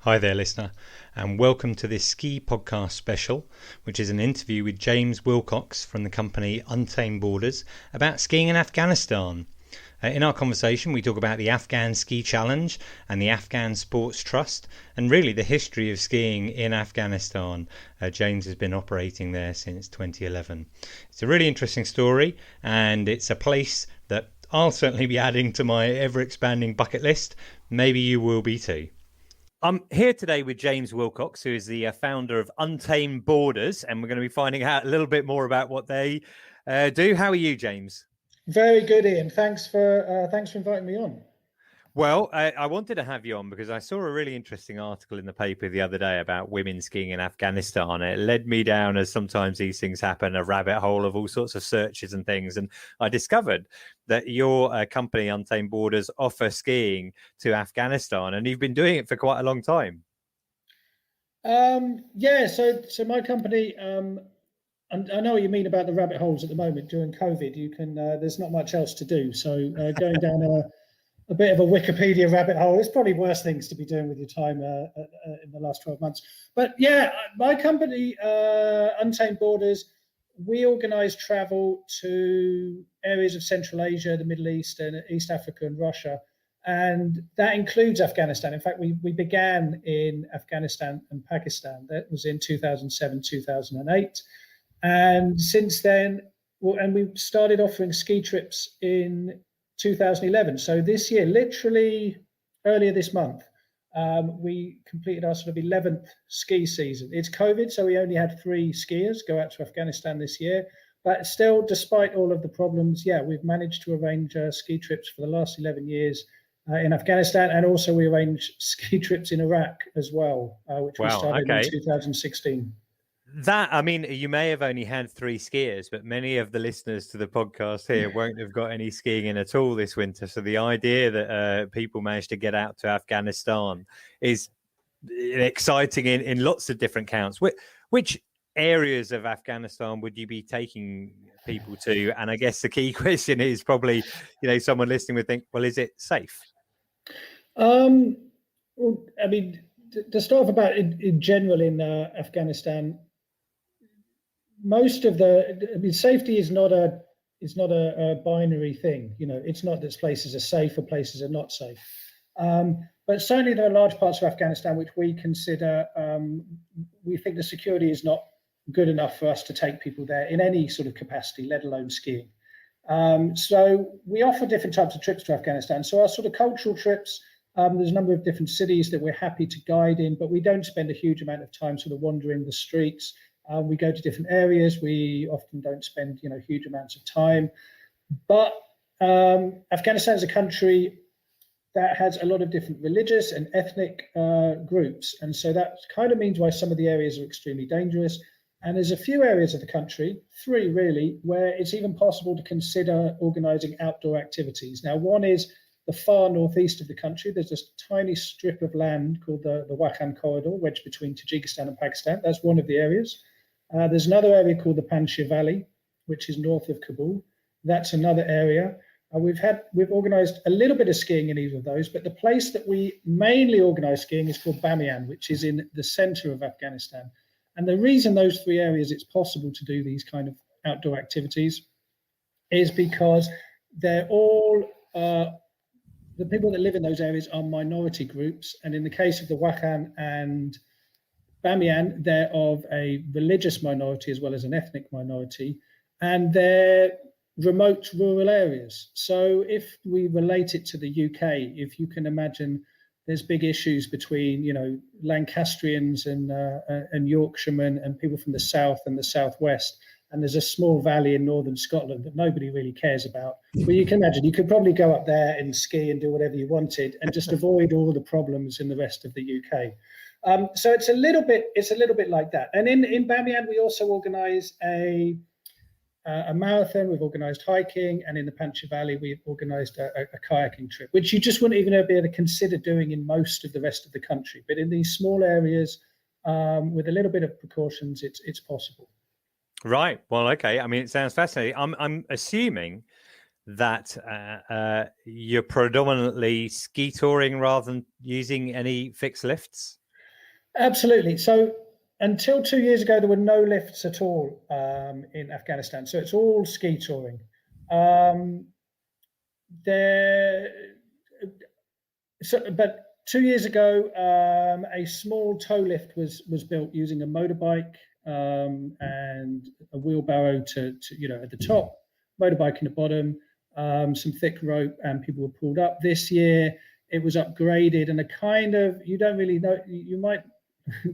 Hi there, listener, and welcome to this ski podcast special, which is an interview with James Willcox from the company Untamed Borders about skiing in Afghanistan. In our conversation, we talk about the Afghan Ski Challenge and the Afghan Sports Trust, and really the history of skiing in Afghanistan. James has been operating there since 2011. It's a really interesting story, and it's a place that I'll certainly be adding to my ever-expanding bucket list. Maybe you will be too. I'm here today with James Willcox, who is the founder of Untamed Borders, and we're going to be finding out a little bit more about what they do. How are you, James? Very good, Iain. Thanks for inviting me on. Well, I wanted to have you on because I saw a really interesting article in the paper the other day about women skiing in Afghanistan. It led me down, as sometimes these things happen, a rabbit hole of all sorts of searches and things. And I discovered that your company, Untamed Borders, offer skiing to Afghanistan, and you've been doing it for quite a long time. So my company, and I know what you mean about the rabbit holes at the moment during COVID. You can there's not much else to do, so going down a bit of a Wikipedia rabbit hole. There's probably worse things to be doing with your time in the last 12 months. But yeah, my company, Untamed Borders, we organise travel to areas of Central Asia, the Middle East, and East Africa and Russia. And that includes Afghanistan. In fact, we began in Afghanistan and Pakistan. That was in 2007, 2008. And since then, and we started offering ski trips in 2011. So this year, literally earlier this month, we completed our sort of 11th ski season. It's COVID, so we only had 3 skiers go out to Afghanistan this year. But still, despite all of the problems, we've managed to arrange ski trips for the last 11 years in Afghanistan. And also we arrange ski trips in Iraq as well, which we started in 2016. You may have only had 3 skiers, but many of the listeners to the podcast here won't have got any skiing in at all this winter. So the idea that people managed to get out to Afghanistan is exciting in lots of different counts. Which areas of Afghanistan would you be taking people to? And I guess the key question is probably, someone listening would think, well, is it safe? To start off about in general in Afghanistan, most of safety is not a binary thing. It's not that places are safe or places are not safe. But certainly there are large parts of Afghanistan which we consider, we think the security is not good enough for us to take people there in any sort of capacity, let alone skiing. So we offer different types of trips to Afghanistan. So our sort of cultural trips, there's a number of different cities that we're happy to guide in, but we don't spend a huge amount of time sort of wandering the streets. We go to different areas. We often don't spend, huge amounts of time. But Afghanistan is a country that has a lot of different religious and ethnic groups. And so that kind of means why some of the areas are extremely dangerous. And there's a few areas of the country, 3 really, where it's even possible to consider organising outdoor activities. Now, one is the far northeast of the country. There's this tiny strip of land called the Wakandan Corridor, wedged between Tajikistan and Pakistan. That's one of the areas. There's another area called the Panjshir Valley, which is north of Kabul. That's another area. We've organised a little bit of skiing in either of those, but the place that we mainly organise skiing is called Bamyan, which is in the centre of Afghanistan. And the reason those 3 areas it's possible to do these kind of outdoor activities is because they're all the people that live in those areas are minority groups, and in the case of the Wakhan and Bamyan, they're of a religious minority as well as an ethnic minority, and they're remote rural areas. So if we relate it to the UK, if you can imagine, there's big issues between, Lancastrians and Yorkshiremen and people from the south and the southwest. And there's a small valley in northern Scotland that nobody really cares about. But you can imagine, you could probably go up there and ski and do whatever you wanted and just avoid all the problems in the rest of the UK. So it's a little bit like that. And in Bamyan, we also organise a marathon. We've organised hiking, and in the Panjshir Valley, we've organised a kayaking trip, which you just wouldn't even be able to consider doing in most of the rest of the country. But in these small areas, with a little bit of precautions, it's possible. Right. Well, okay. It sounds fascinating. I'm assuming that you're predominantly ski touring rather than using any fixed lifts. Absolutely. So until 2 years ago, there were no lifts at all in Afghanistan. So it's all ski touring. There, but 2 years ago, a small tow lift was built using a motorbike and a wheelbarrow to at the top, motorbike in the bottom, some thick rope, and people were pulled up. This year, it was upgraded, and a kind of, you don't really know, you might,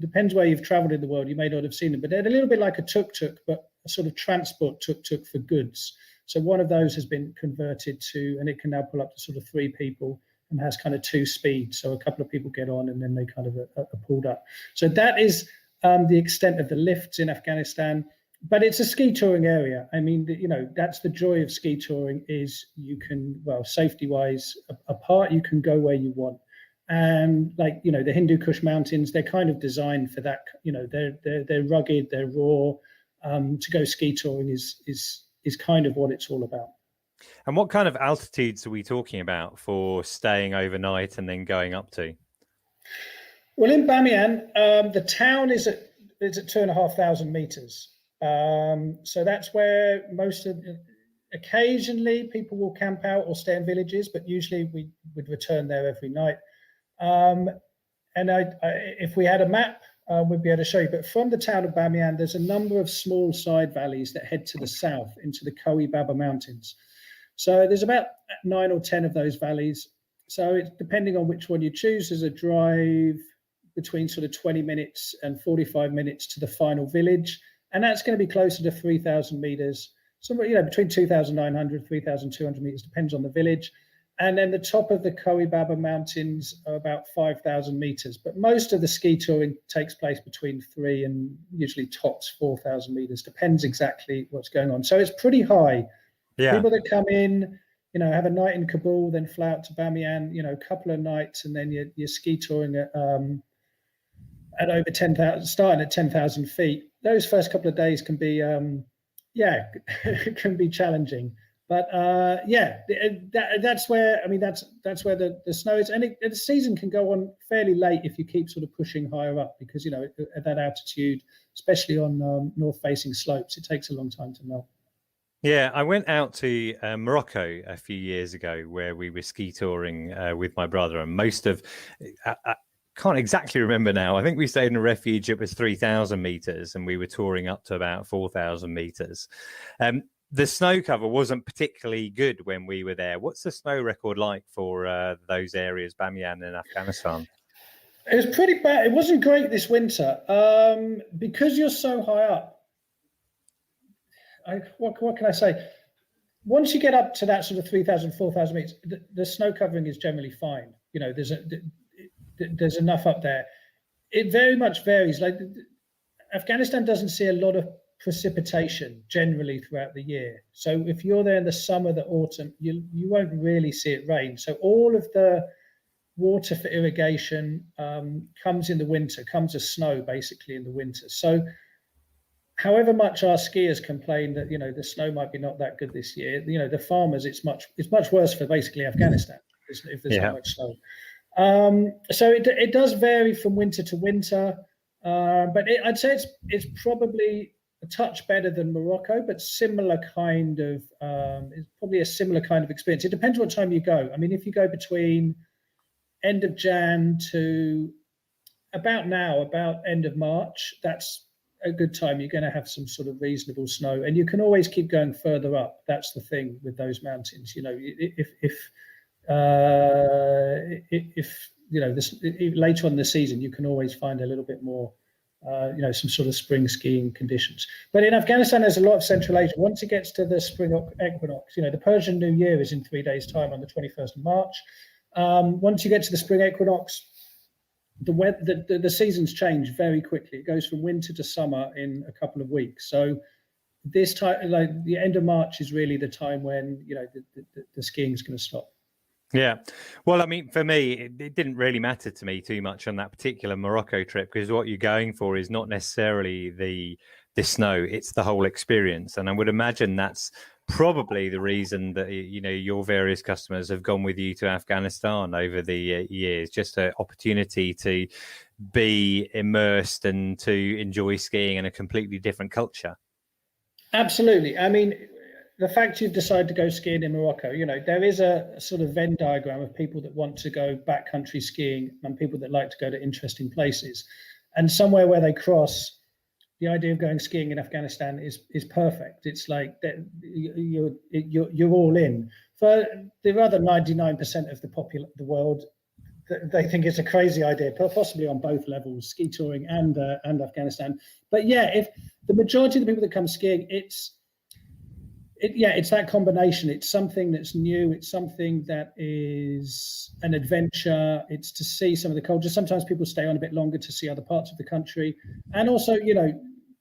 depends where you've traveled in the world, you may not have seen them, but they're a little bit like a tuk-tuk, but a sort of transport tuk-tuk for goods. So one of those has been converted to, and it can now pull up to sort of 3 people and has kind of 2 speeds. So a couple of people get on and then they kind of are pulled up. So that is the extent of the lifts in Afghanistan. But it's a ski touring area. I mean, that's the joy of ski touring, is you can, well, safety-wise, apart, you can go where you want. And like, the Hindu Kush Mountains, they're kind of designed for that. They're rugged, they're raw. To go ski touring is kind of what it's all about. And what kind of altitudes are we talking about for staying overnight and then going up to? Well, in Bamyan, the town is at 2,500 meters. So that's where occasionally people will camp out or stay in villages, but usually we would return there every night. And if we had a map, we'd be able to show you. But from the town of Bamyan, there's a number of small side valleys that head to the south into the Kowi Baba Mountains. So there's about 9 or 10 of those valleys. So it's depending on which one you choose, there's a drive between sort of 20 minutes and 45 minutes to the final village. And that's going to be closer to 3,000 meters, somewhere, between 2,900, 3,200 meters, depends on the village. And then the top of the Kowi Baba Mountains are about 5,000 meters. But most of the ski touring takes place between 3 and usually tops 4,000 meters, depends exactly what's going on. So it's pretty high. Yeah. People that come in, have a night in Kabul, then fly out to Bamyan, a couple of nights, and then you're ski touring at over 10,000, starting at 10,000 feet. Those first couple of days can be, can be challenging. But that's where, that's where the snow is, and the season can go on fairly late if you keep sort of pushing higher up, because at that altitude, especially on north-facing slopes, it takes a long time to melt. Yeah, I went out to Morocco a few years ago where we were ski touring with my brother, and most of, I can't exactly remember now, I think we stayed in a refuge. It was 3,000 meters and we were touring up to about 4,000 meters. The snow cover wasn't particularly good when we were there. What's the snow record like for those areas, Bamyan and Afghanistan? It was pretty bad. It wasn't great this winter because you're so high up. What can I say? Once you get up to that sort of 3,000, 4,000 meters, the snow covering is generally fine. There's enough up there. It very much varies. Like Afghanistan doesn't see a lot of precipitation generally throughout the year. So if you're there in the summer, the autumn, you won't really see it rain. So all of the water for irrigation comes in the winter, comes as snow basically in the winter. So however much our skiers complain that the snow might be not that good this year, the farmers, it's much worse for basically Afghanistan if there's not much snow. So it does vary from winter to winter, but I'd say it's probably a touch better than Morocco, but similar kind of it's probably a similar kind of experience. It depends what time you go. I mean, if you go between end of Jan to about end of March, that's a good time. You're going to have some sort of reasonable snow, and you can always keep going further up. That's the thing with those mountains. If later on in the season, you can always find a little bit more, some sort of spring skiing conditions. But in Afghanistan, there's a lot of Central Asia. Once it gets to the spring equinox, the Persian New Year is in 3 days' time on the 21st of March. Once you get to the spring equinox, the seasons change very quickly. It goes from winter to summer in a couple of weeks. So this time, like the end of March, is really the time when the skiing is going to stop. Yeah. Well, I mean, for me, it didn't really matter to me too much on that particular Morocco trip, because what you're going for is not necessarily the the snow. It's the whole experience. And I would imagine that's probably the reason that, your various customers have gone with you to Afghanistan over the years, just an opportunity to be immersed and to enjoy skiing in a completely different culture. Absolutely. I mean, the fact you've decided to go skiing in Morocco, there is a sort of Venn diagram of people that want to go backcountry skiing and people that like to go to interesting places. And somewhere where they cross, the idea of going skiing in Afghanistan is perfect. It's like that you're all in. For the other 99% of the world, they think it's a crazy idea, possibly on both levels, ski touring and Afghanistan. But yeah, if the majority of the people that come skiing, it's that combination. It's something that's new. It's something that is an adventure. It's to see some of the culture. Sometimes people stay on a bit longer to see other parts of the country. And also,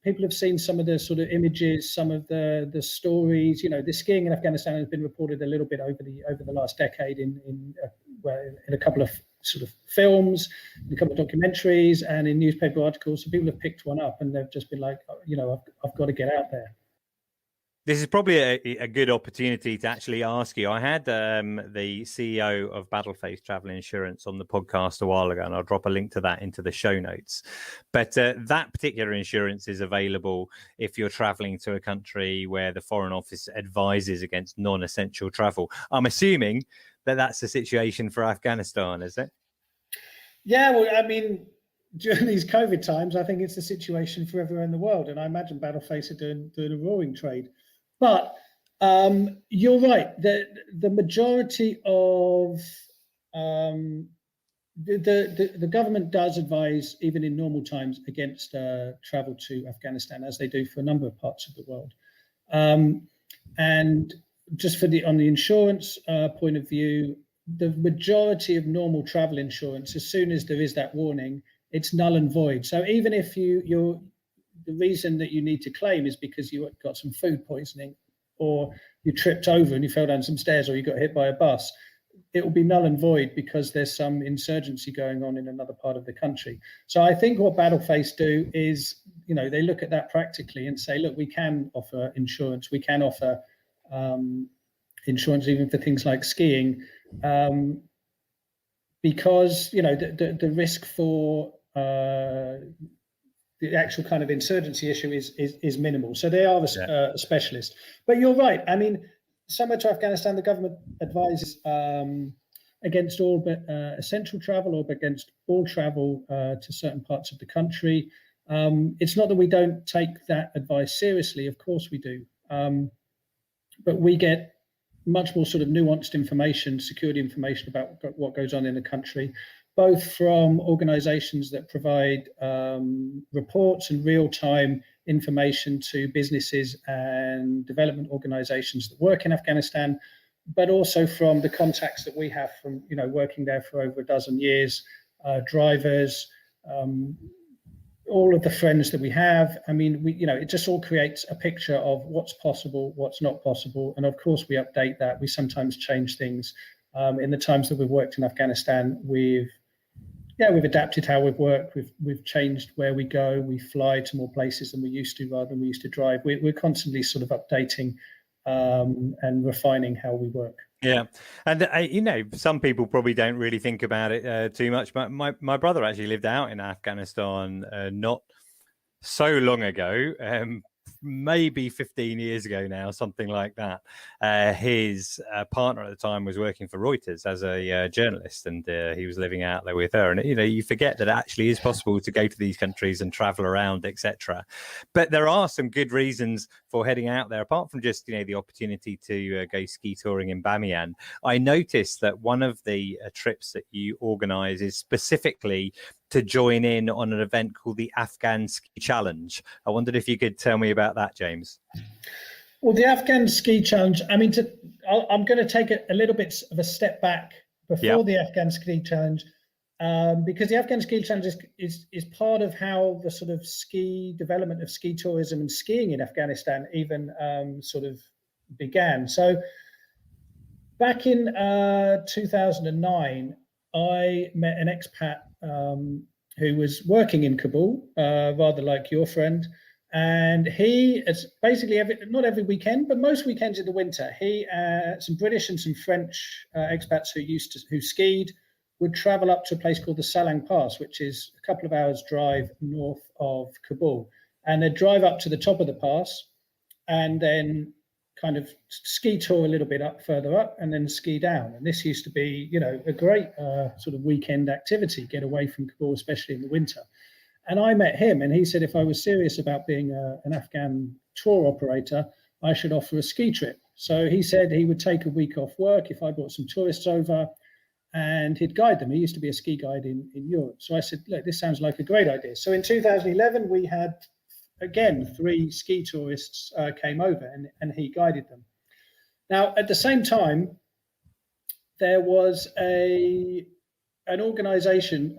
people have seen some of the sort of images, some of the stories. The skiing in Afghanistan has been reported a little bit over the last decade in a couple of sort of films, in a couple of documentaries, and in newspaper articles. So people have picked one up and they've just been like, I've got to get out there. This is probably a good opportunity to actually ask you. I had the CEO of Battleface Travel Insurance on the podcast a while ago, and I'll drop a link to that into the show notes. But that particular insurance is available if you're traveling to a country where the Foreign Office advises against non-essential travel. I'm assuming that that's the situation for Afghanistan, is it? Yeah, well, I mean, during these COVID times, I think it's the situation for everywhere in the world. And I imagine Battleface are doing a roaring trade. But you're right. The majority of the government does advise, even in normal times, against travel to Afghanistan, as they do for a number of parts of the world. And just on the insurance point of view, the majority of normal travel insurance, as soon as there is that warning, it's null and void. So even if the reason that you need to claim is because you got some food poisoning, or you tripped over and you fell down some stairs, or you got hit by a bus, it will be null and void because there's some insurgency going on in another part of the country. So I think what Battleface do is, they look at that practically and say, look, we can offer insurance. We can offer insurance even for things like skiing, because, the risk for the actual kind of insurgency issue is minimal. So they are a specialist. But you're right. I mean, somewhere to Afghanistan, the government advises against all but essential travel, or against all travel to certain parts of the country. It's not that we don't take that advice seriously. Of course we do. But we get much more sort of nuanced information, security information about what goes on in the country, both from organizations that provide reports and real-time information to businesses and development organizations that work in Afghanistan, but also from the contacts that we have from, working there for over a dozen years, drivers, all of the friends that we have. I mean, it just all creates a picture of what's possible, what's not possible. And of course we update that. We sometimes change things. In the times that we've worked in Afghanistan, we've adapted how we've worked. We've changed where we go. We fly to more places than we used to, rather than we used to drive. We're constantly sort of updating and refining how we work. Yeah. And, some people probably don't really think about it too much. But my brother actually lived out in Afghanistan not so long ago, maybe 15 years ago now, something like that. His partner at the time was working for Reuters as a journalist, and he was living out there with her. And, you forget that it actually is possible to go to these countries and travel around, etc. But there are some good reasons for heading out there, apart from just, the opportunity to go ski touring in Bamyan. I noticed that one of the trips that you organize is specifically to join in on an event called the Afghan Ski Challenge. I wondered if you could tell me about that, James. Well, the Afghan Ski Challenge, I mean, I'm going to take a little bit of a step back before the Afghan Ski Challenge, because the Afghan Ski Challenge is part of how the sort of development of ski tourism and skiing in Afghanistan even sort of began. So back in 2009, I met an expat who was working in Kabul, rather like your friend, And he, it's basically not every weekend, but most weekends in the winter, he, some British and some French expats who skied, would travel up to a place called the Salang Pass, which is a couple of hours drive north of Kabul. And they'd drive up to the top of the pass and then kind of ski tour a little bit further up and then ski down. And this used to be, a great sort of weekend activity, get away from Kabul, especially in the winter. And I met him, and he said if I was serious about being an Afghan tour operator, I should offer a ski trip. So he said he would take a week off work if I brought some tourists over, and he'd guide them. He used to be a ski guide in Europe. So I said, look, this sounds like a great idea. So in 2011, we had, again, 3 ski tourists came over, and he guided them. Now, at the same time, there was an organization,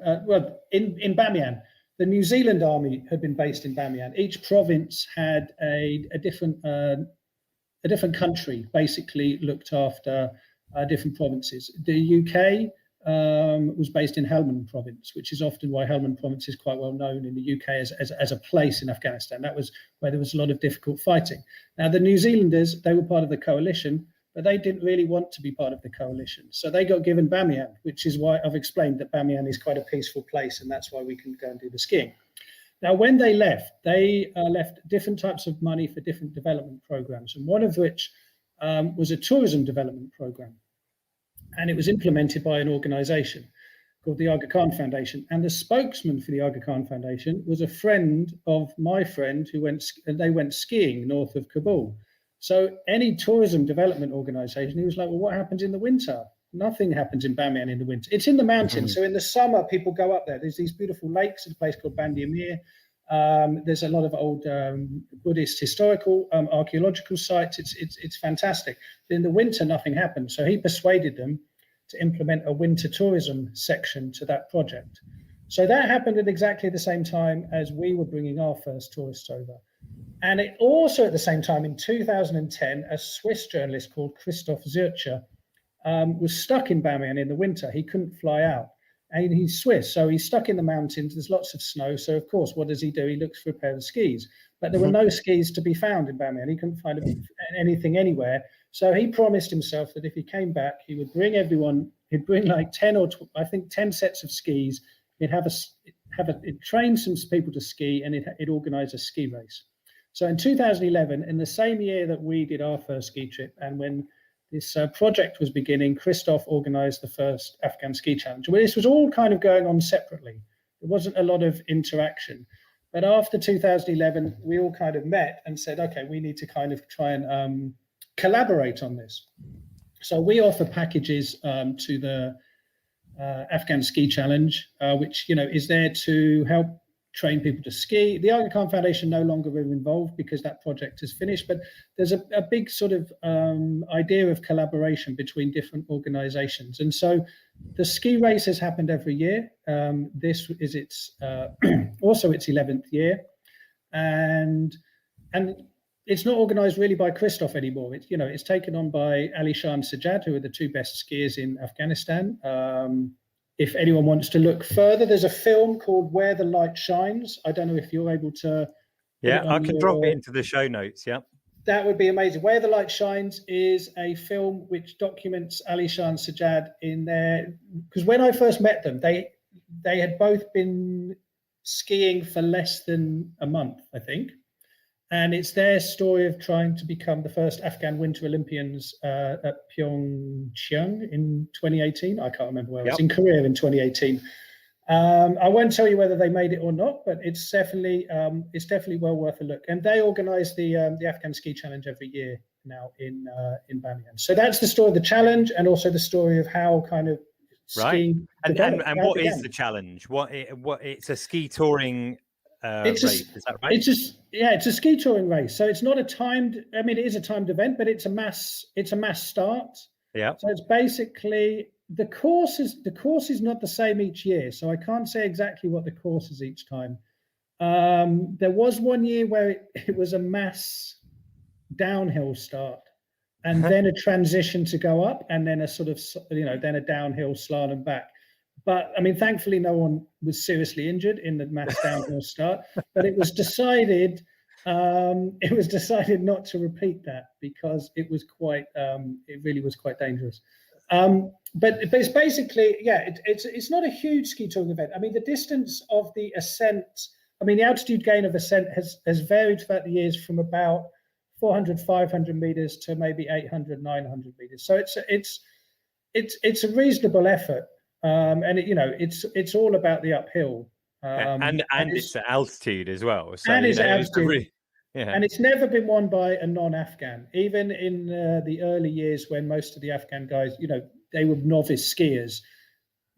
in Bamyan. The New Zealand Army had been based in Bamyan. Each province had a different country, basically looked after different provinces. The UK was based in Helmand province, which is often why Helmand province is quite well known in the UK as a place in Afghanistan. That was where there was a lot of difficult fighting. Now, the New Zealanders, they were part of the coalition, but they didn't really want to be part of the coalition. So they got given Bamyan, which is why I've explained that Bamyan is quite a peaceful place, and that's why we can go and do the skiing. Now, when they left different types of money for different development programs, and one of which was a tourism development program. And it was implemented by an organization called the Aga Khan Foundation. And the spokesman for the Aga Khan Foundation was a friend of my friend they went skiing north of Kabul. So any tourism development organization, he was like, well, what happens in the winter? Nothing happens in Bamyan in the winter. It's in the mountains. Mm-hmm. So in the summer, people go up there. There's these beautiful lakes at a place called Bandiyamir. There's a lot of old Buddhist historical archaeological sites. It's fantastic. But in the winter, nothing happens. So he persuaded them to implement a winter tourism section to that project. So that happened at exactly the same time as we were bringing our first tourists over. And it also, at the same time, in 2010, a Swiss journalist called Christoph Zürcher was stuck in Bamyan in the winter. He couldn't fly out. And he's Swiss, so he's stuck in the mountains. There's lots of snow. So, of course, what does he do? He looks for a pair of skis. But there were no skis to be found in Bamyan. He couldn't find anything anywhere. So he promised himself that if he came back, he would bring everyone, he'd bring like 10 or 12, I think 10 sets of skis. He'd he'd train some people to ski, and he'd organize a ski race. So in 2011, in the same year that we did our first ski trip, and when this project was beginning, Christoph organized the first Afghan Ski Challenge. Well, this was all kind of going on separately. There wasn't a lot of interaction. But after 2011, we all kind of met and said, okay, we need to kind of try and collaborate on this. So we offer packages to the Afghan Ski Challenge, which is there to help train people to ski. The Aga Khan Foundation no longer are involved because that project is finished, but there's a big sort of idea of collaboration between different organizations. And so the ski race has happened every year. This is its also its 11th year. And it's not organized really by Christoph anymore. It's taken on by Ali Shah and Sajjad, who are the 2 best skiers in Afghanistan. If anyone wants to look further, there's a film called Where the Light Shines. I don't know if you're able to. Yeah, I can drop it into the show notes. Yeah. That would be amazing. Where the Light Shines is a film which documents Ali Shah and Sajjad in there. Because when I first met them, they had both been skiing for less than a month, I think. And it's their story of trying to become the first Afghan Winter Olympians at Pyeongchang in 2018. I can't remember where it was, in Korea in 2018. I won't tell you whether they made it or not, but it's definitely well worth a look. And they organise the Afghan Ski Challenge every year now in Bamyan. So that's the story of the challenge, and also the story of how kind of skiing. Right. And what is the challenge? What it's a ski touring. Race, is that right? It's a ski touring race. So it's not a timed. I mean, it is a timed event, but it's a mass start. Yeah. So it's basically the course is not the same each year. So I can't say exactly what the course is each time. There was one year where it was a mass downhill start, and then a transition to go up, and then a sort of then a downhill slalom back. But I mean, thankfully, no one was seriously injured in the mass downhill start. But it was decided It was decided not to repeat that because it was it really was quite dangerous. But it's basically, it's not a huge ski touring event. I mean, the distance of the ascent, the altitude gain of ascent has varied throughout the years from about 400, 500 meters to maybe 800, 900 meters. So it's a reasonable effort, and it's all about the uphill. And it's at altitude as well. So and it's altitude. Yeah. And it's never been won by a non-Afghan. Even in the early years when most of the Afghan guys, they were novice skiers,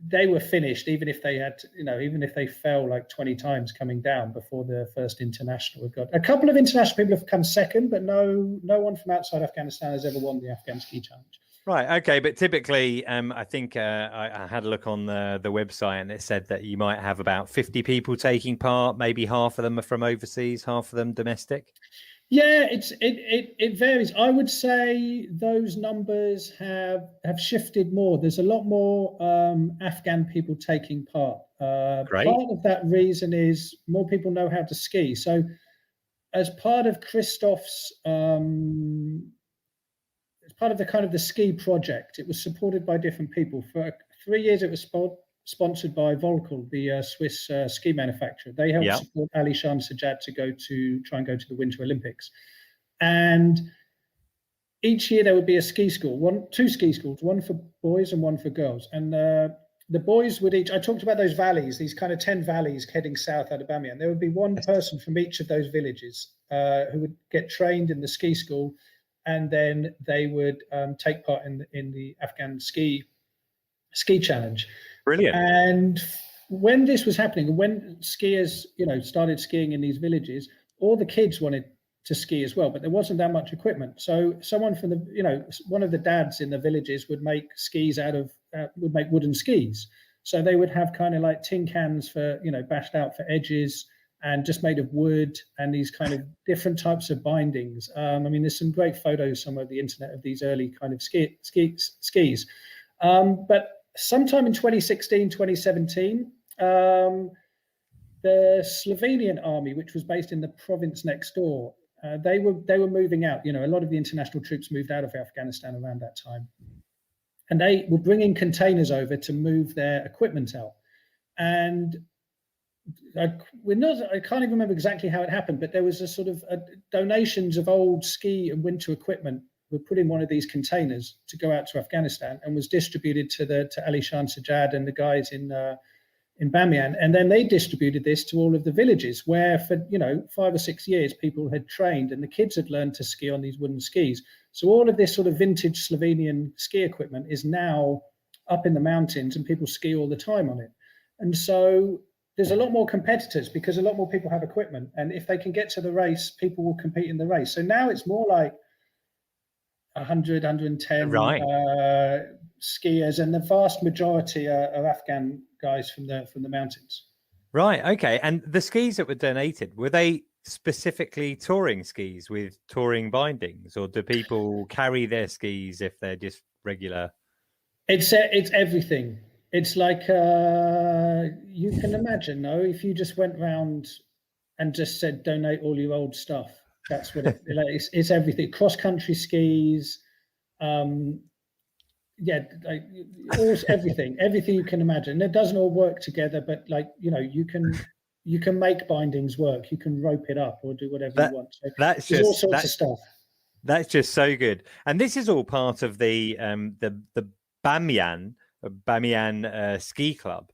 they were finished, even if they had, even if they fell like 20 times coming down before the first international. We've got a couple of international people have come second, but no one from outside Afghanistan has ever won the Afghan Ski Challenge. Right. Okay. But typically, I think I had a look on the website, and it said that you might have about 50 people taking part. Maybe half of them are from overseas, half of them domestic. Yeah, it varies. I would say those numbers have shifted more. There's a lot more Afghan people taking part. Great. Part of that reason is more people know how to ski. So, as part of Christoph's as part of the kind of the ski project, it was supported by different people. For 3 years, it was sponsored by Volkel, the Swiss ski manufacturer. They helped support Ali Shah and Sajjad to try and go to the Winter Olympics. And each year there would be a ski school, two ski schools, one for boys and one for girls. And the boys would I talked about those valleys, these kind of 10 valleys heading south out of Bamyan. There would be one person from each of those villages who would get trained in the ski school, and then they would take part in the Afghan ski challenge. Brilliant. And when this was happening, when skiers, started skiing in these villages, all the kids wanted to ski as well, but there wasn't that much equipment. So someone from one of the dads in the villages would make skis would make wooden skis. So they would have kind of like tin cans for, bashed out for edges and just made of wood, and these kind of different types of bindings. There's some great photos somewhere on the internet of these early kind of skis. But sometime in 2016, 2017, the Slovenian army, which was based in the province next door, they were moving out. A lot of the international troops moved out of Afghanistan around that time, and they were bringing containers over to move their equipment out. And I can't even remember exactly how it happened, but there was a sort of donations of old ski and winter equipment were put in one of these containers to go out to Afghanistan, and was distributed to Ali Shah and Sajjad and the guys in Bamyan. And then they distributed this to all of the villages where for 5 or 6 years people had trained, and the kids had learned to ski on these wooden skis. So all of this sort of vintage Slovenian ski equipment is now up in the mountains, and people ski all the time on it. And so there's a lot more competitors because a lot more people have equipment, and if they can get to the race, people will compete in the race. So now it's more like 100, 110 skiers, and the vast majority are Afghan guys from the mountains. Right. Okay. And the skis that were donated, were they specifically touring skis with touring bindings, or do people carry their skis if they're just regular? It's everything. It's like you can imagine, if you just went round and just said donate all your old stuff. That's what it's everything. Cross country skis, everything you can imagine. It doesn't all work together, but you can make bindings work. You can rope it up or do whatever you want. So that's just all sorts of stuff. That's just so good. And this is all part of the Bamyan Ski Club.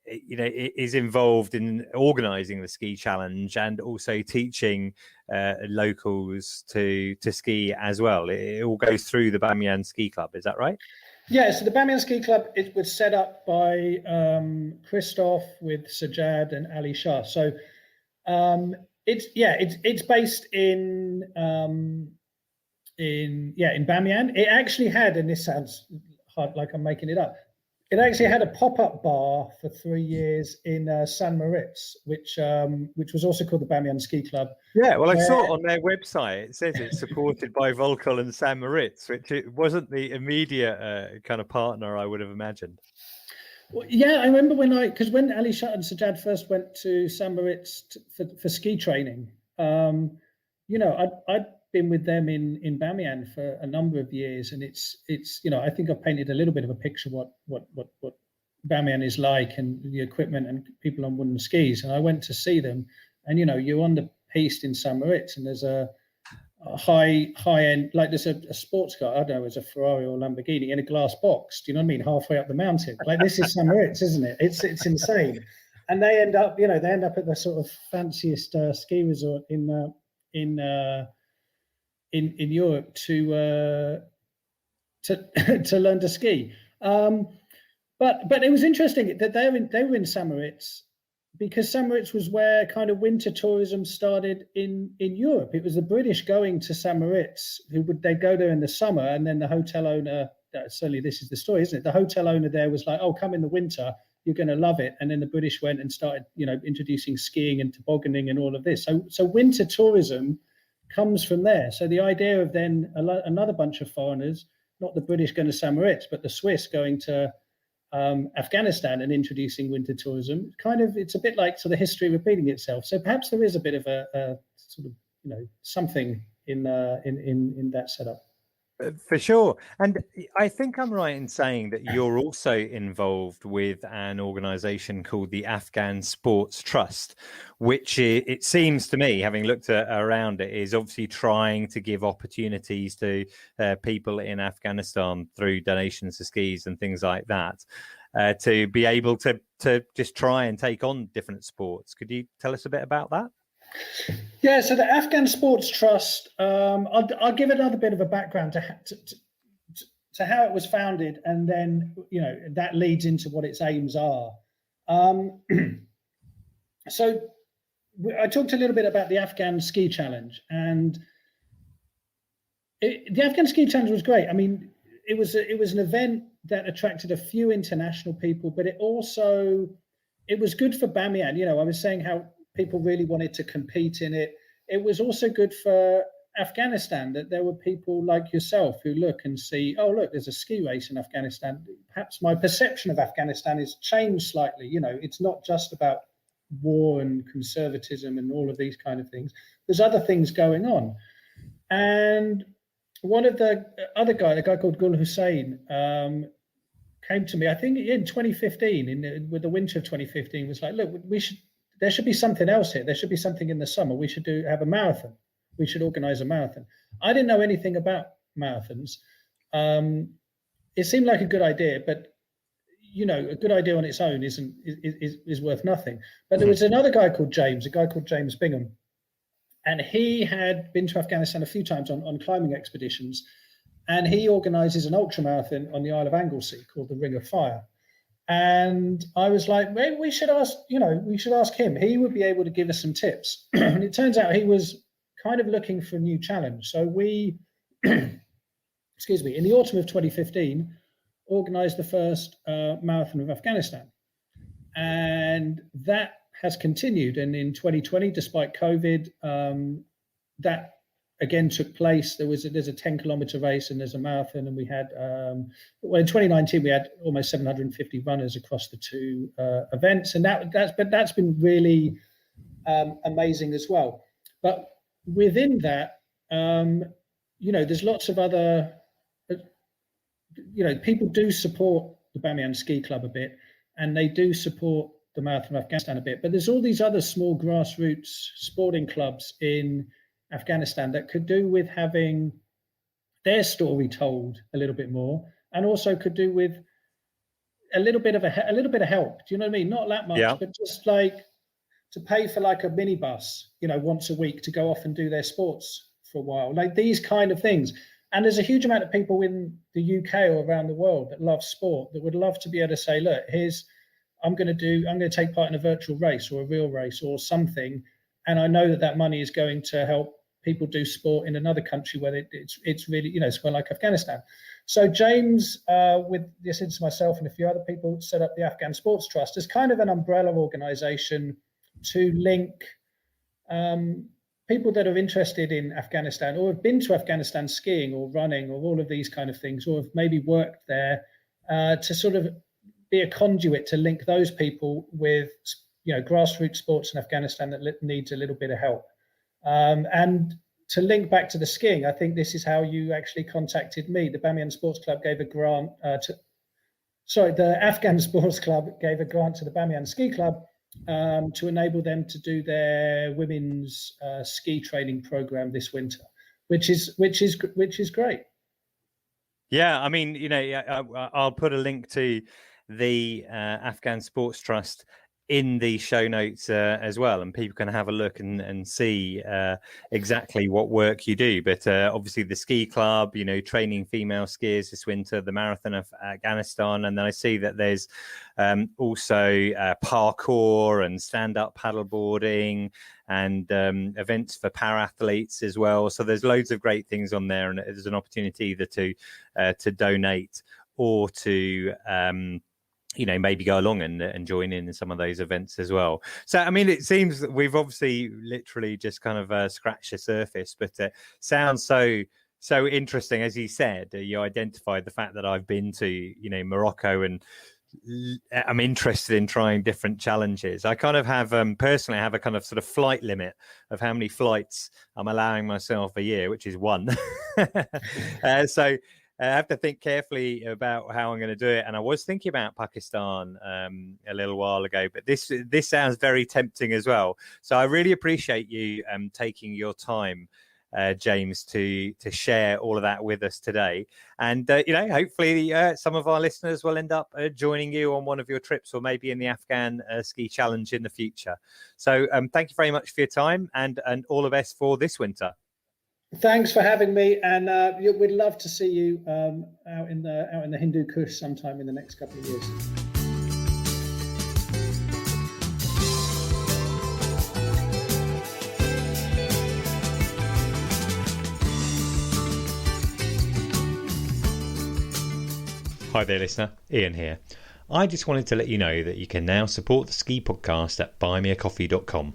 Is involved in organising the ski challenge and also teaching locals to ski as well. It all goes through the Bamyan Ski Club. Is that right? Yeah. So the Bamyan Ski Club, it was set up by Christoph with Sajjad and Ali Shah. So it's based in Bamyan. It actually had, and this sounds hard, like I'm making it up. It actually had a pop-up bar for 3 years in San Moritz, which was also called the Bamyan Ski Club. Yeah, well, I saw it on their website. It says it's supported by Volkel and San Moritz, which it wasn't the immediate kind of partner I would have imagined. Well, yeah, I remember when Ali Shah and Sajjad first went to San Moritz for ski training. I'd been with them in Bamyan for a number of years, and it's I think I've painted a little bit of a picture what Bamyan is like, and the equipment and people on wooden skis. And I went to see them, and you're on the piste in Samoritz, and there's a high end, like there's a sports car, I don't know, it's a Ferrari or Lamborghini in a glass box. Do you know what I mean? Halfway up the mountain, like this is Samoritz, isn't it? It's insane. And they end up at the sort of fanciest ski resort in Europe to learn to ski. But it was interesting that they were in Samoritz, because Samoritz was where kind of winter tourism started in Europe. It was the British going to Samoritz, they'd go there in the summer, and then the hotel owner, certainly this is the story, isn't it? The hotel owner there was like, oh, come in the winter, you're going to love it. And then the British went and started, introducing skiing and tobogganing and all of this. So winter tourism comes from there. So the idea of then another bunch of foreigners, not the British going to Samoritz, but the Swiss going to Afghanistan and introducing winter tourism, it's a bit like sort of history repeating itself. So perhaps there is a bit of a sort of something in that setup. For sure. And I think I'm right in saying that you're also involved with an organization called the Afghan Sports Trust, which it seems to me, having looked around it, is obviously trying to give opportunities to people in Afghanistan through donations to skis and things like that, to be able to just try and take on different sports. Could you tell us a bit about that? Yeah, so the Afghan Sports Trust, I'll give another bit of a background to how it was founded, and then that leads into what its aims are. So I talked a little bit about the Afghan Ski Challenge, and the Afghan Ski Challenge was great. I mean, it was an event that attracted a few international people, but it was good for Bamyan. I was saying how people really wanted to compete in it. It was also good for Afghanistan, that there were people like yourself who look and see, oh, look, there's a ski race in Afghanistan. Perhaps my perception of Afghanistan has changed slightly. It's not just about war and conservatism and all of these kind of things. There's other things going on. And one of the other guy, a guy called Gul Hussein, came to me, I think in 2015, with the winter of 2015, was like, look, there should be something else here. There should be something in the summer. We should have a marathon. We should organize a marathon. I didn't know anything about marathons. It seemed like a good idea, but a good idea on its own is worth nothing. But there was another guy called James Bingham, and he had been to Afghanistan a few times on climbing expeditions, and he organizes an ultra marathon on the Isle of Anglesey called the Ring of Fire. And I was like, maybe we should ask him. He would be able to give us some tips. And it turns out he was kind of looking for a new challenge. So we, in the autumn of 2015, organized the first marathon of Afghanistan. And that has continued. And in 2020, despite COVID, that again took place. There's a 10-kilometer race and there's a marathon, and we had in 2019 we had almost 750 runners across the two events, and that's been really amazing as well. But within that, there's lots of other, people do support the Bamyan Ski Club a bit, and they do support the Marathon of Afghanistan a bit, but there's all these other small grassroots sporting clubs in Afghanistan that could do with having their story told a little bit more, and also could do with a little bit of help. Do you know what I mean? Not that much, yeah, but just like to pay for like a minibus, once a week to go off and do their sports for a while, like these kind of things. And there's a huge amount of people in the UK or around the world that love sport that would love to be able to say, look, I'm going to take part in a virtual race or a real race or something, and I know that money is going to help people do sport in another country where it's really, it's where like Afghanistan. So James, with the assistance of myself and a few other people, set up the Afghan Sports Trust as kind of an umbrella organization to link people that are interested in Afghanistan or have been to Afghanistan skiing or running or all of these kind of things, or have maybe worked there, to sort of be a conduit to link those people with, grassroots sports in Afghanistan that needs a little bit of help. And to link back to the skiing, I think this is how you actually contacted me. The Bamyan Sports Club gave a grant the Afghan Sports Club gave a grant to the Bamyan Ski Club to enable them to do their women's ski training program this winter, which is great. Yeah, I mean, I'll put a link to the Afghan Sports Trust in the show notes as well, and people can have a look and see exactly what work you do. But obviously the ski club, training female skiers this winter, the Marathon of Afghanistan, and then I see that there's also parkour and stand-up paddleboarding and events for para-athletes as well. So there's loads of great things on there, and there's an opportunity either to donate or to maybe go along and join in some of those events as well. So, I mean, it seems that we've obviously literally just kind of scratched the surface, but sounds so interesting. As you said, you identified the fact that I've been to, Morocco, and I'm interested in trying different challenges. I kind of have, personally, I have a kind of sort of flight limit of how many flights I'm allowing myself a year, which is one. So I have to think carefully about how I'm going to do it. And I was thinking about Pakistan a little while ago, but this sounds very tempting as well. So I really appreciate you taking your time, James, to share all of that with us today. And, hopefully some of our listeners will end up joining you on one of your trips, or maybe in the Afghan Ski Challenge in the future. So thank you very much for your time, and all the best for this winter. Thanks for having me, and we'd love to see you out in the Hindu Kush sometime in the next couple of years. Hi there, listener. Iain here. I just wanted to let you know that you can now support the Ski Podcast at buymeacoffee.com.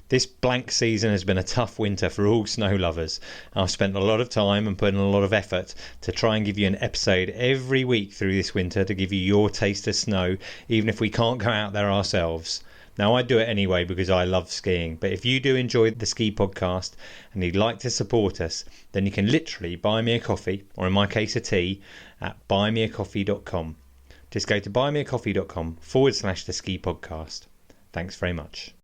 This blank season has been a tough winter for all snow lovers. I've spent a lot of time and put in a lot of effort to try and give you an episode every week through this winter to give you your taste of snow, even if we can't go out there ourselves. Now, I do it anyway because I love skiing, but if you do enjoy the Ski Podcast and you'd like to support us, then you can literally buy me a coffee, or in my case a tea, at buymeacoffee.com. Just go to buymeacoffee.com/the Ski Podcast. Thanks very much.